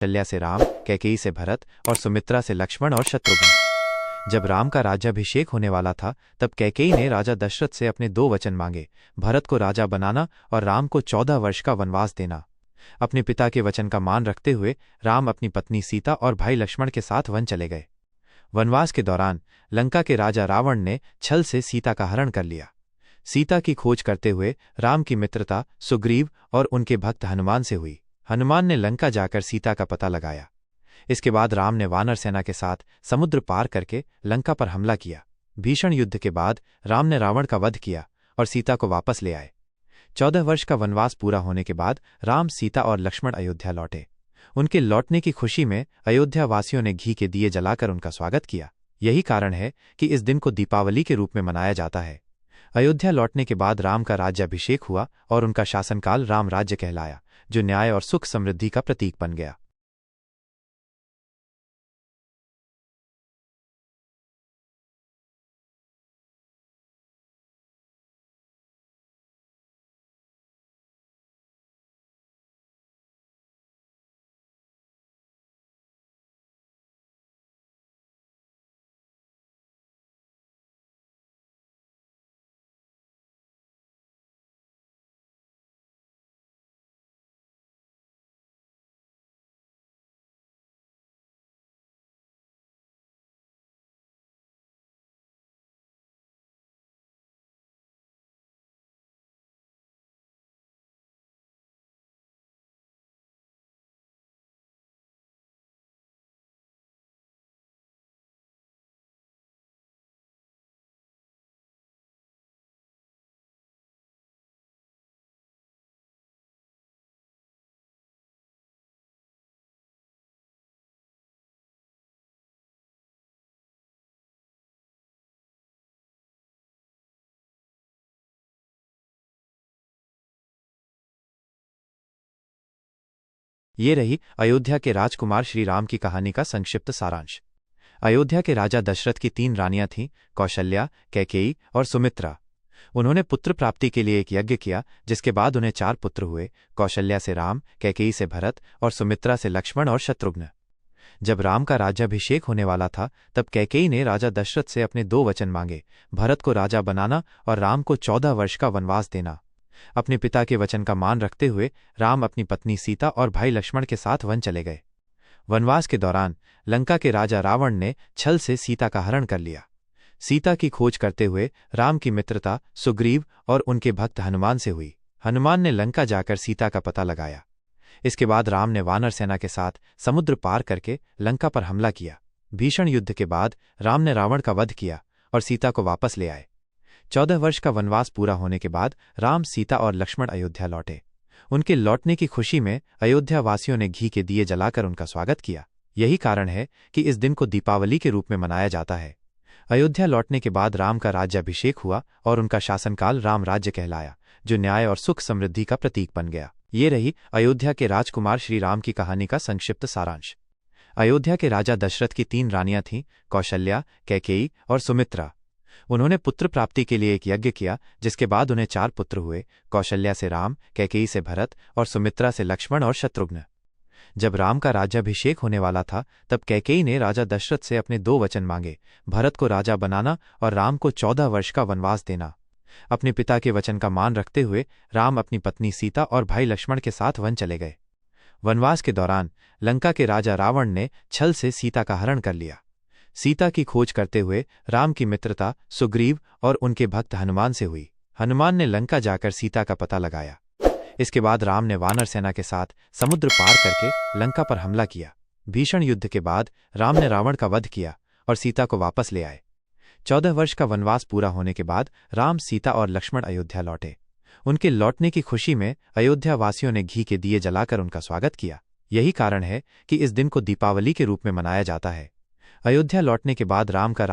कौशल्या से राम, कैकेयी से भरत और सुमित्रा से लक्ष्मण और शत्रुघ्न। जब राम का राज्याभिषेक होने वाला था तब कैकेयी ने राजा दशरथ से अपने 2 वचन मांगे, भरत को राजा बनाना और राम को 14 वर्ष का वनवास देना। अपने पिता के वचन का मान रखते हुए राम अपनी पत्नी सीता और भाई लक्ष्मण के साथ वन चले गए। वनवास के दौरान लंका के राजा रावण ने छल से सीता का हरण कर लिया। सीता की खोज करते हुए राम की मित्रता सुग्रीव और उनके भक्त हनुमान से हुई। हनुमान ने लंका जाकर सीता का पता लगाया। इसके बाद राम ने वानर सेना के साथ समुद्र पार करके लंका पर हमला किया। भीषण युद्ध के बाद राम ने रावण का वध किया और सीता को वापस ले आए। 14 वर्ष का वनवास पूरा होने के बाद राम, सीता और लक्ष्मण अयोध्या लौटे। उनके लौटने की खुशी में अयोध्या वासियों ने घी के दिए जलाकर उनका स्वागत किया। यही कारण है कि इस दिन को दीपावली के रूप में मनाया जाता है। अयोध्या लौटने के बाद राम का राज्याभिषेक हुआ और उनका शासनकाल राम राज्य कहलाया, जो न्याय और सुख समृद्धि का प्रतीक बन गया। ये रही अयोध्या के राजकुमार श्री राम की कहानी का संक्षिप्त सारांश। अयोध्या के राजा दशरथ की 3 रानियां थीं, कौशल्या, कैकेयी और सुमित्रा। उन्होंने पुत्र प्राप्ति के लिए एक यज्ञ किया, जिसके बाद उन्हें 4 पुत्र हुए, कौशल्या से राम, कैकेयी से भरत और सुमित्रा से लक्ष्मण और शत्रुघ्न। जब राम का राज्याभिषेक होने वाला था तब कैकेयी ने राजा दशरथ से अपने 2 वचन मांगे, भरत को राजा बनाना और राम को 14 वर्ष का वनवास देना। अपने पिता के वचन का मान रखते हुए राम अपनी पत्नी सीता और भाई लक्ष्मण के साथ वन चले गए। वनवास के दौरान लंका के राजा रावण ने छल से सीता का हरण कर लिया। सीता की खोज करते हुए राम की मित्रता सुग्रीव और उनके भक्त हनुमान से हुई। हनुमान ने लंका जाकर सीता का पता लगाया। इसके बाद राम ने वानर सेना के साथ समुद्र पार करके लंका पर हमला किया। भीषण युद्ध के बाद राम ने रावण का वध किया और सीता को वापस ले आए। 14 वर्ष का वनवास पूरा होने के बाद राम, सीता और लक्ष्मण अयोध्या लौटे। उनके लौटने की खुशी में अयोध्या वासियों ने घी के दिए जलाकर उनका स्वागत किया। यही कारण है कि इस दिन को दीपावली के रूप में मनाया जाता है। अयोध्या लौटने के बाद राम का राज्याभिषेक हुआ और उनका शासनकाल राम राज्य कहलाया, जो न्याय और सुख समृद्धि का प्रतीक बन गया। ये रही अयोध्या के राजकुमार श्री राम की कहानी का संक्षिप्त सारांश। अयोध्या के राजा दशरथ की 3 रानियां थीं, कौशल्या, कैकेयी और सुमित्रा। उन्होंने पुत्र प्राप्ति के लिए एक यज्ञ किया, जिसके बाद उन्हें 4 पुत्र हुए, कौशल्या से राम, कैकेयी से भरत और सुमित्रा से लक्ष्मण और शत्रुघ्न। जब राम का राज्याभिषेक होने वाला था तब कैकेयी ने राजा दशरथ से अपने 2 वचन मांगे, भरत को राजा बनाना और राम को 14 वर्ष का वनवास देना। अपने पिता के वचन का मान रखते हुए राम अपनी पत्नी सीता और भाई लक्ष्मण के साथ वन चले गए। वनवास के दौरान लंका के राजा रावण ने छल से सीता का हरण कर लिया। सीता की खोज करते हुए राम की मित्रता सुग्रीव और उनके भक्त हनुमान से हुई। हनुमान ने लंका जाकर सीता का पता लगाया। इसके बाद राम ने वानर सेना के साथ समुद्र पार करके लंका पर हमला किया। भीषण युद्ध के बाद राम ने रावण का वध किया और सीता को वापस ले आए। 14 वर्ष का वनवास पूरा होने के बाद राम, सीता और लक्ष्मण अयोध्या लौटे। उनके लौटने की खुशी में अयोध्या वासियों ने घी के दिए जलाकर उनका स्वागत किया। यही कारण है कि इस दिन को दीपावली के रूप में मनाया जाता है। अयोध्या लौटने के बाद राम का